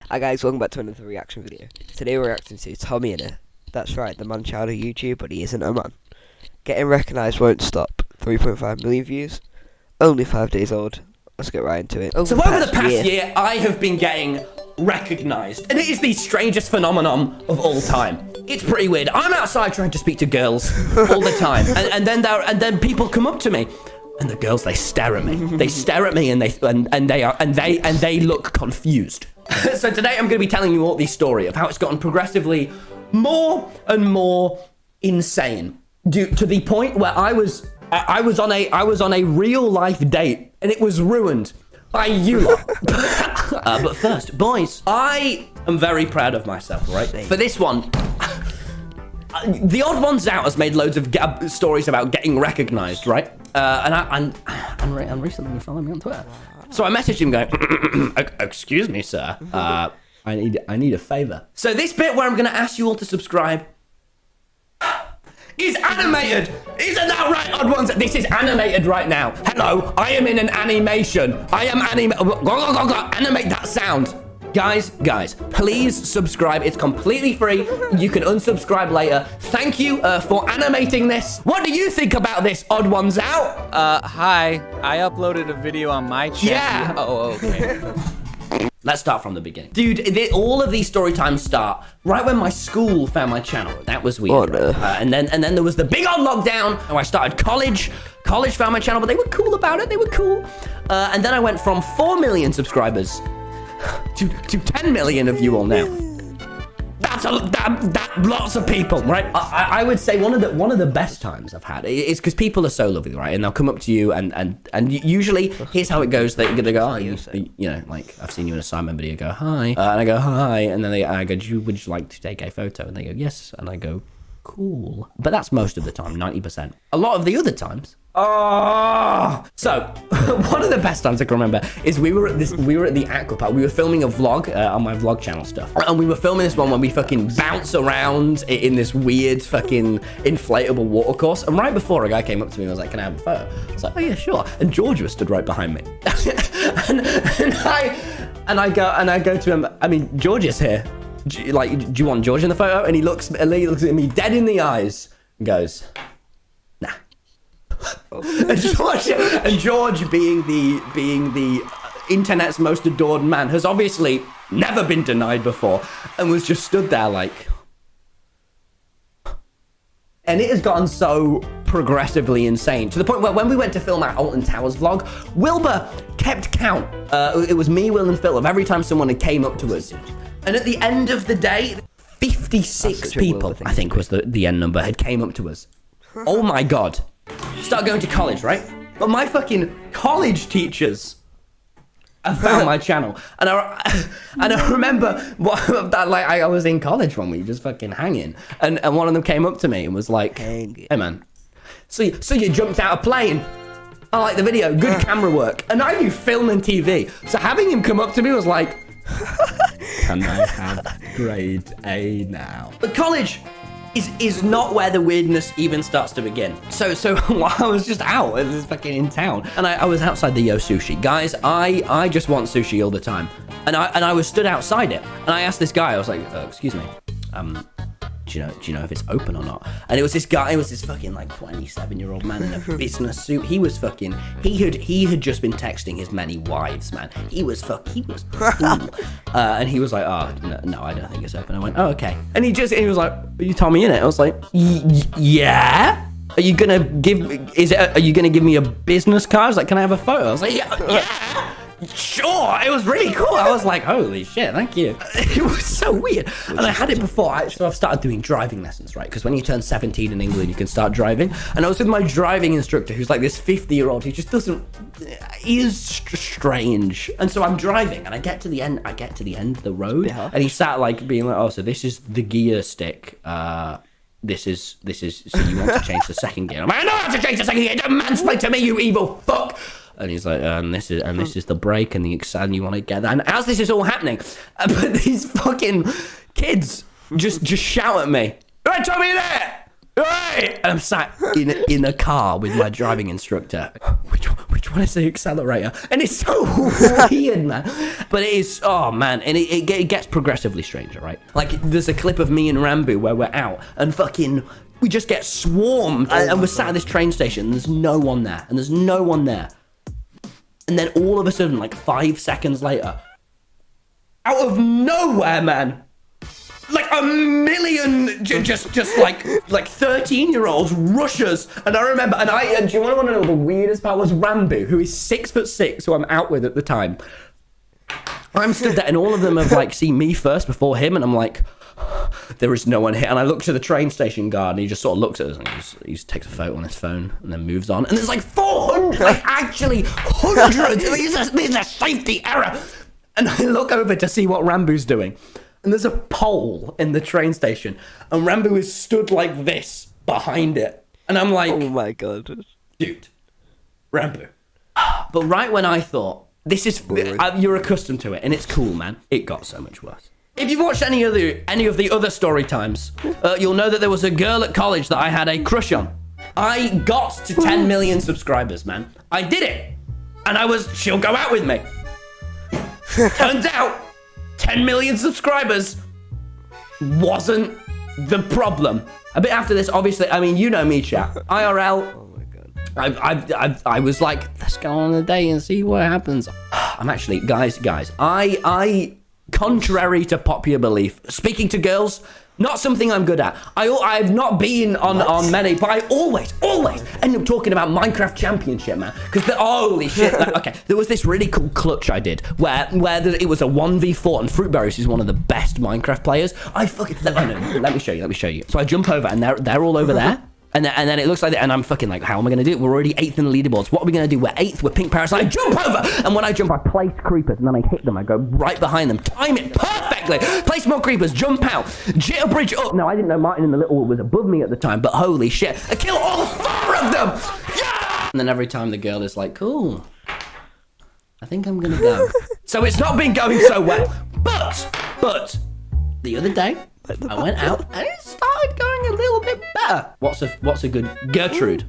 Hi guys, welcome back to another reaction video. Today we're reacting to Tommy Innit. That's right, the man-child of YouTube, but he isn't a man. Getting recognised won't stop. 3.5 million views. Only 5 days old. Let's get right into it. So over the past year, I have been getting recognised, and it is the strangest phenomenon of all time. It's pretty weird. I'm outside trying to speak to girls all the time, and then people come up to me, and the girls, they stare at me. They stare at me, and they look confused. So today I'm going to be telling you all the story of how it's gotten progressively more and more insane, to the point where I was on a real life date, and it was ruined by you lot. But first, boys, I am very proud of myself, right? For this one, The Odd Ones Out has made loads of stories about getting recognized, right? And recently he followed me on Twitter. So I messaged him going, excuse me, sir. I need a favor. So this bit where I'm going to ask you all to subscribe is animated. Isn't that right, Odd Ones? This is animated right now. Hello, I am in an animation. I am animate that sound. Guys, please subscribe. It's completely free. You can unsubscribe later. Thank you for animating this. What do you think about this, Odd Ones Out? Hi. I uploaded a video on my channel. Yeah. Oh, okay. Let's start from the beginning. Dude, all of these story times start right when my school found my channel. That was weird. Oh, no. And then there was the big old lockdown, and I started college. College found my channel, but they were cool about it. They were cool. And then I went from 4 million subscribers to 10 million of you all now. That's lots of people, right? I would say one of the best times I've had is because people are so lovely, right? And they'll come up to you and usually here's how it goes. They go, oh, you know, like I've seen you in a Simon video. Go hi, and I go hi, and then I go, would you like to take a photo? And they go yes, and I go cool. But that's most of the time, 90%. A lot of the other times. Oh, so one of the best times I can remember is we were at the aqua park. We were filming a vlog on my vlog channel stuff, and we were filming this one when we fucking bounce around in this weird fucking inflatable water course. And right before, a guy came up to me and was like, "Can I have a photo?" I was like, "Oh yeah, sure." And Georgia stood right behind me, and I go to him. I mean, Georgia's here. Do you want George in the photo? And he looks at me dead in the eyes and goes, nah. and George being the internet's most adored man has obviously never been denied before and was just stood there like. And it has gotten so progressively insane to the point where when we went to film our Alton Towers vlog, Wilbur kept count. It was me, Will, and Phil of every time someone came up to us. And at the end of the day, 56 people, I think was the end number, had came up to us. Oh my God. Start going to college, right? But my fucking college teachers have found my channel. And I remember that, like, I was in college one week, just fucking hanging. And one of them came up to me and was like, hey man, so you jumped out a plane. I like the video, good camera work. And I do film and TV. So having him come up to me was like, can I have grade A now? But college is not where the weirdness even starts to begin. So while I was just out, it was fucking in town, and I was outside the Yo Sushi. Guys, I just want sushi all the time. And I was stood outside it, and I asked this guy, I was like, excuse me, do you know if it's open or not? And it was this guy, it was this fucking like 27-year-old man in a business suit. He had just been texting his many wives, man. He was cool. And he was like, oh no, I don't think it's open. I went, oh okay. And he was like, are you Tommy Innit? I was like, yeah. Are you gonna give me a business card? I was like, can I have a photo? I was like, yeah. Sure, it was really cool. I was like, holy shit, thank you. It was so weird. And I had it before. So I've started doing driving lessons, right? Because when you turn 17 in England, you can start driving. And I was with my driving instructor, who's like this 50-year-old. He just doesn't, he is strange. And so I'm driving, and I get to the end of the road, and he sat like being like, oh, so this is the gear stick. This is, so you want to change the second gear. I'm like, I know how to change the second gear. Don't mansplain to me, you evil fuck. And he's like, and this is the brake, and you want to get that. And as this is all happening, but these fucking kids just shout at me, right, Tommy, there, right? And I'm sat in a car with my driving instructor. Which when I say accelerator, and it's so weird, man. But it is, oh man, and it gets progressively stranger, right? Like there's a clip of me and Rambo where we're out and fucking we just get swarmed, and we're sat at this train station. And there's no one there, and there's no one there, and then all of a sudden, like 5 seconds later, out of nowhere, man. Like a million, just like 13-year-olds rush us, and I remember, and do you want to know the weirdest part was Rambo, who is 6'6", who I'm out with at the time. I'm stood there, and all of them have like seen me first before him, and I'm like, there is no one here. And I look to the train station guard, and he just sort of looks at us, and he just takes a photo on his phone, and then moves on. And there's like 400, like actually hundreds. This is a safety error. And I look over to see what Rambo's doing. And there's a pole in the train station, and Rambo is stood like this behind it. And I'm like, Oh my god. dude, Rambo. But right when I thought, this is, you're accustomed to it, and it's cool, man, it got so much worse. If you've watched any of the other story times, you'll know that there was a girl at college that I had a crush on. I got to 10 million subscribers, man. I did it. And she'll go out with me. Turns out, 10 million subscribers wasn't the problem. A bit after this, obviously, I mean, you know me, chat. IRL. Oh my god. I was like, let's go on a date and see what happens. I'm actually, guys, I, contrary to popular belief, speaking to girls, not something I'm good at. I've not been on many, but I always end up talking about Minecraft Championship, man. Because holy shit, okay, there was this really cool clutch I did where it was a 1v4, and Fruitberries is one of the best Minecraft players. Let me show you. So I jump over, and they're all over there. And then it looks like that, and I'm fucking like, how am I going to do it? We're already 8th in the leaderboards. What are we going to do? We're 8th, we're Pink Parasite. I jump over, and when I jump, I place creepers, and then I hit them. I go right behind them, time it perfectly. Place more creepers, jump out, jitter bridge up. No, I didn't know Martin in the Little was above me at the time, but holy shit, I kill all 4 of them. Yeah! And then every time the girl is like, cool, I think I'm going to go. So it's not been going so well, but the other day, I went out and it started going a little bit better. What's a good Gertrude?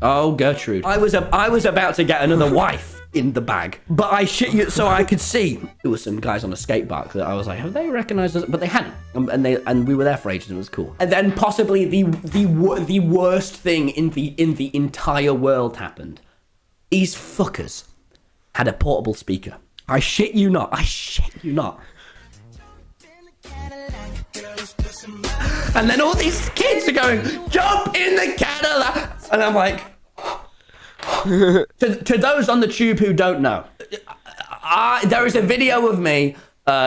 Oh, Gertrude. I was about to get another wife in the bag, but I shit you, so I could see there were some guys on a skate park that I was like, have they recognized us? But they hadn't, and we were there for ages, and it was cool. And then possibly the worst thing in the entire world happened. These fuckers had a portable speaker. I shit you not. And then all these kids are going, jump in the Cadillac. And I'm like, to those on the tube who don't know, there is a video of me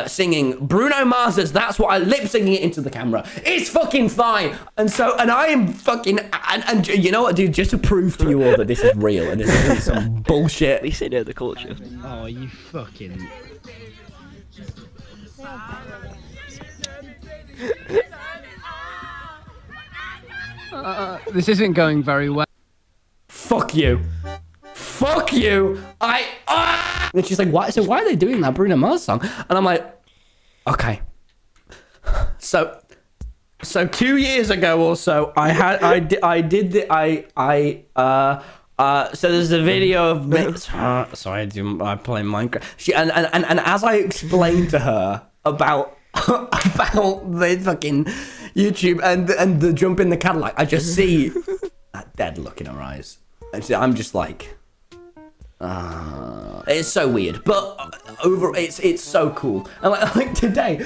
singing Bruno Mars's That's What I lip singing it into the camera. It's fucking fine. And I am fucking, and you know what, dude, just to prove to you all that this is real and this isn't some bullshit. At least they know the culture. Oh, you fucking... this isn't going very well. Fuck you. And she's like, why? So why are they doing that Bruno Mars song? And I'm like, okay. So 2 years ago or so, so there's a video of me. Sorry, I play Minecraft. And as I explained to her about the fucking YouTube and the jump in the Cadillac, I just see that dead look in her eyes. And I'm just like, it's so weird, but it's so cool. And like today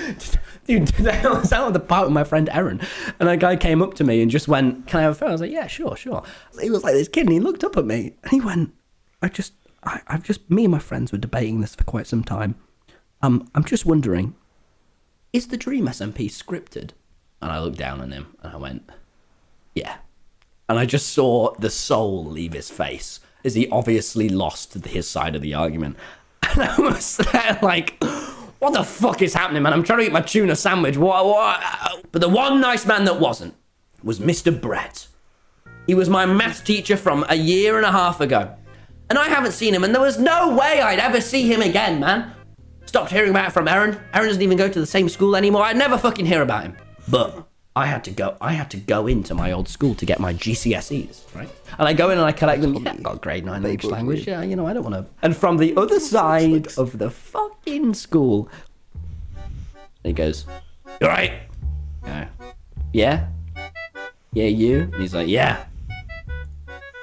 I was out at the park with my friend Aaron, and a guy came up to me and just went, "Can I have a photo?" I was like, "Yeah, sure." He was like this kid, and he looked up at me, and he went, me and my friends were debating this for quite some time. I'm just wondering, is the Dream SMP scripted? And I looked down on him, and I went, yeah. And I just saw the soul leave his face as he obviously lost his side of the argument. And I was there like, what the fuck is happening, man? I'm trying to eat my tuna sandwich. What? But the one nice man that wasn't was Mr. Brett. He was my maths teacher from a year and a half ago. And I haven't seen him, and there was no way I'd ever see him again, man. Stopped hearing about it from Aaron. Aaron doesn't even go to the same school anymore. I'd never fucking hear about him. But I had to go into my old school to get my GCSEs, right? And I go in and I collect them. Yeah, I got grade 9 English language. Yeah, you know, I don't want to. And from the other side of the fucking school, he goes, "You all right?" Yeah. Yeah, you? And he's like, "Yeah."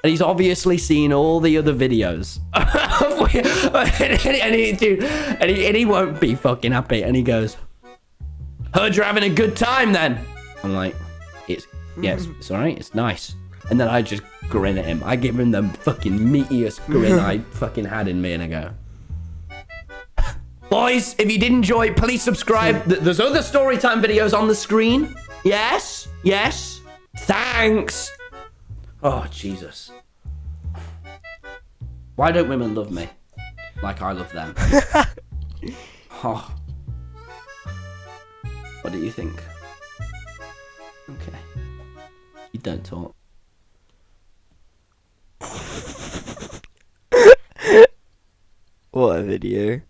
And he's obviously seen all the other videos. and he won't be fucking happy. And he goes, "Heard you're having a good time then." I'm like, it's all right. It's nice. And then I just grin at him. I give him the fucking meatiest grin I fucking had in me. And I go, "Boys, if you did enjoy, please subscribe. There's other Storytime videos on the screen. Yes. Thanks." Oh, Jesus. Why don't women love me like I love them? Oh. What do you think? Okay. You don't talk. What a video.